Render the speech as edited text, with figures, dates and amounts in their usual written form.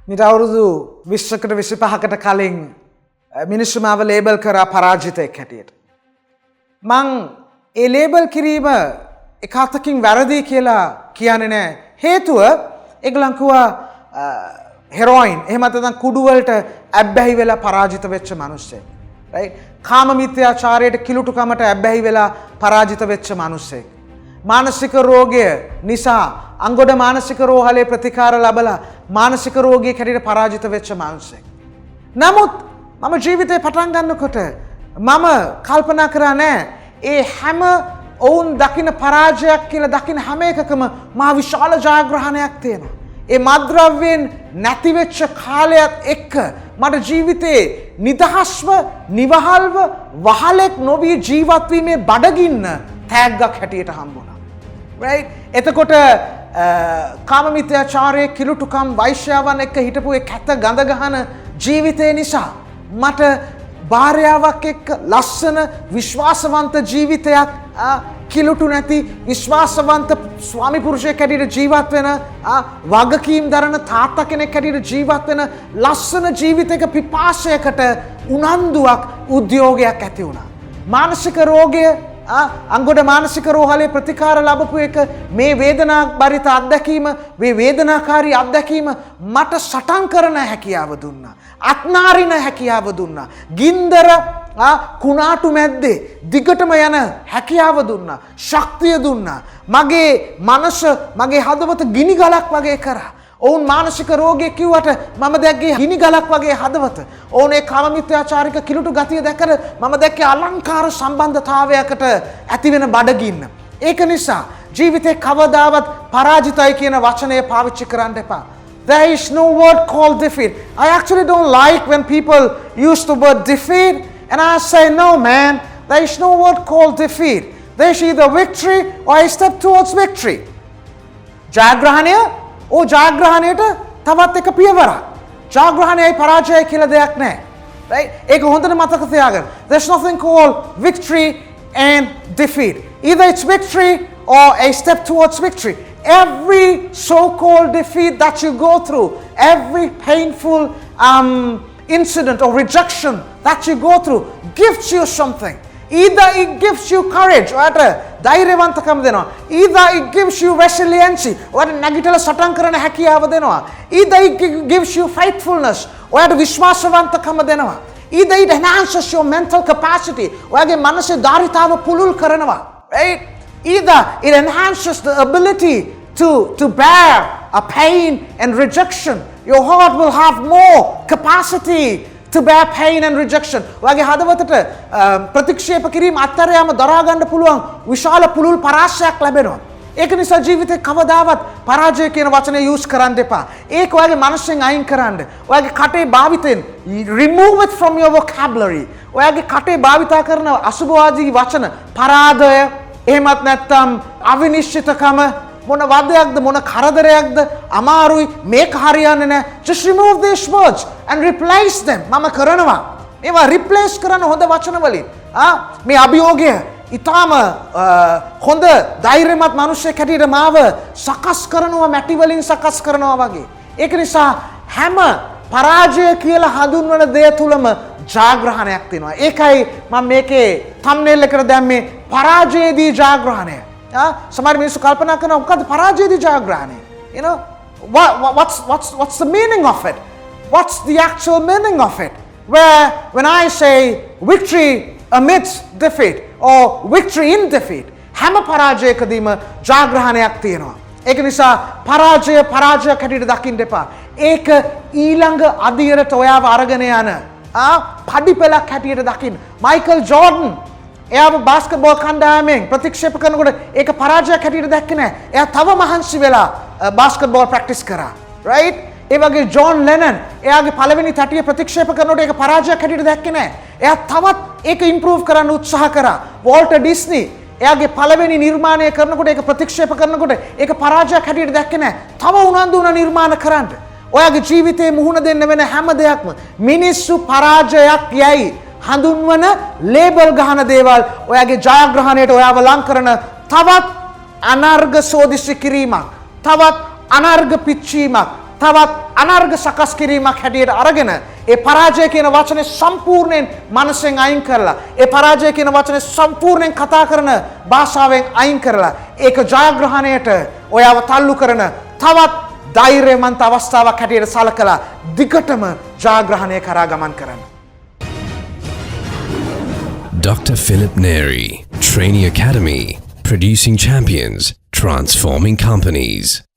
මිට අවුරුදු 20කට 25කට කලින් මිනිස්සු මාව ලේබල් කරා පරාජිතයෙක් හැටියට. මං ඒ ලේබල් කිරීම එක අතකින් වැරදි කියලා කියන්නේ නැහැ. හේතුව ඒගොල්ලන් කිව්වා හෙරොයින් එහෙම නැත්නම් කුඩු වලට ඇබ්බැහි වෙලා පරාජිත වෙච්ච මිනිස්සෙක්. රයිට්? කාම මිත්‍යාචාරයට කිලුටුකමට ඇබ්බැහි වෙලා පරාජිත වෙච්ච මිනිස්සෙක්. මානසික රෝගය නිසා අංගොඩ මානසික රෝහලේ ප්‍රතිකාර ලැබලා මානසික රෝගියෙක් හැටියට පරාජිත වෙච්ච මිනිස්සෙක්. නමුත් මම ජීවිතේ පටන් ගන්නකොට මම කල්පනා කරා නෑ ඒ හැම ඔවුන් දකින පරාජයක් කියලා දකින හැම එකකම මහා විශාල ජයග්‍රහණයක් තියෙනවා. ඒ මද්ද්‍රව්‍යයෙන් නැති වෙච්ච කාලයත් එක්ක මට ජීවිතේ නිදහස්ව නිවහල්ව වහලෙක් නොවී ජීවත් වීමේ බඩගින්න තෑග්ගක් හැටියට හම්බුණා. right? එතකොට කාම මිත්‍යාචාරයේ කිලුටුකම් වෛශ්‍යාවන් එක්ක හිටපු ඒ කැත ගඳ ගහන ජීවිතය නිසා මට භාර්යාවක් එක්ක ලස්සන විශ්වාසවන්ත ජීවිතයක් කිලුටු නැති විශ්වාසවන්ත ස්වාමි පුරුෂයෙක් හැටියට ජීවත් වෙන වගකීම් දරන තාත්තා කෙනෙක් හැටියට ජීවත් වෙන ලස්සන ජීවිතයක පිපාසයකට උනන්දුවක් උද්‍යෝගයක් ඇති වුණා. මානසික රෝගය අංගොඩ මානසික රෝහලේ ප්‍රතිකාර ලැබපු එක මේ වේදනා බරිත අත්දැකීම මේ වේදනාකාරී අත්දැකීම මට සටන් කරන හැකියාව දුන්නා. අත්නාරින හැකියාව දුන්නා. ගින්දර කුණාටු මැද්දේ දිගටම යන හැකියාව දුන්නා. ශක්තිය දුන්නා. මගේ මනස මගේ හදවත ගිනි ගලක් වගේ කරා. ඔවුන් මානසික රෝගය කිව්වට මම දැක්කේ ගිනි ගලක් වගේ හදවත. ඔවුන් ඒ කාම මිත්‍යාචාරික කිලුටු ගතිය දැකලා මම දැක්කේ අලංකාර සම්බන්ධතාවයකට ඇතිවෙන බඩගින්න. ඒක නිසා ජීවිතේ කවදාවත් පරාජිතයි කියන වචනය පාවිච්චි කරන්න එපා. There is no word called defeat. I actually don't like when people use the word defeat, and I say no man, there is no word called defeat. There is either victory or a step towards victory. ජයග්‍රහණය ජයග්‍රහණයට තවත් එක පියවරක්. ජයග්‍රහණයයි පරාජයයි කියලා දෙයක් නැහැ. right? ඒක හොඳට මතක තියාගන්න. There's nothing called victory and defeat. Either it's victory or a step towards victory. Every so-called defeat that you go through, every painful incident or rejection that you go through gives you something. Either it gives you courage, ඔයාට ධෛර්යවන්තකම දෙනවා. Either it gives you resilience, ඔයාට නැගිටලා සටන් කරන්න හැකියාව දෙනවා. Either it gives you faithfulness, ඔයාට විශ්වාසවන්තකම දෙනවා. Either it enhances your mental capacity, ඔයාගේ මනසේ ධාරිතාව පුළුල් කරනවා. Right? Either it enhances the ability to bear a pain and rejection. Your heart will have more capacity to bear pain and rejection. ඔයාගේ හදවතට ප්‍රතික්ෂේප කිරීම අත්හැරයාම දරා ගන්න පුළුවන් විශාල පුළුල් පරාසයක් ලැබෙනවා. ඒක නිසා ජීවිතේ කවදාවත් පරාජය කියන වචනේ යූස් කරන්න එපා. ඒක ඔයාගේ මනසෙන් අයින් කරන්න. ඔයාගේ කටේ භාවිතෙන් remove it from your vocabulary. ඔයාගේ කටේ භාවිතා කරන අසුභවාදී වචන පරාදය එහෙමත් නැත්නම් අවිනිශ්චිතකම මොන වදයක්ද මොන කරදරයක්ද අමාරුයි මේක හරියන්නේ නැහැ. Just remove these words and replace them. මම කරනවා. ඒවා replace කරන්න හොඳ වචන වලින්. මේ අභියෝගය ඊටාම හොඳ ධෛර්යමත් මිනිසෙක් හැටියට මාව සකස් කරනවා මැටි වලින් සකස් කරනවා වගේ. ඒක නිසා හැම පරාජය කියලා හඳුන්වන දේ තුලම ජයග්‍රහණයක් තියෙනවා. ඒකයි මම මේකේ thumbnail එකට දැම්මේ පරාජයේදී ජයග්‍රහණය. සමහර මිනිස්සු කල්පනා කරනවා මොකද්ද පරාජයේදී ජයග්‍රහණය? You know what's the meaning of it? What's the actual meaning of it? When I say victory amidst defeat or victory in defeat, හැම පරාජයකදීම ජයග්‍රහණයක් තියෙනවා. ඒක නිසා පරාජයක් හැටියට දකින්න එපා. ඒක ඊළඟ අදියරට ඔයාව අරගෙන යන පඩිපෙලක් හැටියට දකින්න. මයිකල් ජෝර්ඩන් එයාව බාස්කට්බෝල් කණ්ඩායමෙන් ප්‍රතික්ෂේප කරනකොට ඒක පරාජයක් හැටියට දැක්කේ නැහැ. එයා තව මහන්සි වෙලා බාස්කට්බෝල් ප්‍රැක්ටිස් කරා. right? ඒ වගේ ජෝන් ලෙනන් එයාගේ පළවෙනි තටිය ප්‍රතික්ෂේප කරනකොට ඒක පරාජයක් හැටියට දැක්කේ නැහැ. එයා තවත් ඒක ඉම්ප්‍රූව් කරන්න උත්සාහ කරා. වෝල්ටර් ඩිස්නි එයාගේ පළවෙනි නිර්මාණය කරනකොට ඒක ප්‍රතික්ෂේප කරනකොට ඒක පරාජයක් හැටියට දැක්කේ නැහැ. තව උනන්දු වුණා නිර්මාණ කරන්න. ඔයාගේ ජීවිතේ මුහුණ දෙන්න වෙන හැම දෙයක්ම මිනිස්සු පරාජයක් යයි හඳුන්වන ලේබල් ගහන දේවල් ඔයාගේ ජයග්‍රහණයට ඔයාව ලං කරන තවත් අනර්ග සෝදිසි කිරීමක්, තවත් අනර්ග පිච්චීමක්, තවත් අනර්ග සකස් කිරීමක් හැටියට අරගෙන ඒ පරාජය කියන වචනේ සම්පූර්ණයෙන් මනසෙන් අයින් කරලා ඒ පරාජය කියන වචනේ සම්පූර්ණයෙන් කතා කරන භාෂාවෙන් අයින් කරලා ඒක ජයග්‍රහණයට ඔයාව තල්ලු කරන තවත් ධෛර්යමන්ත අවස්ථාවක් හැටියට සලකලා දිගටම ජයග්‍රහණය කරා ගමන් කරන්න. Dr. Philip Neri, Trainee Academy, producing champions, transforming companies.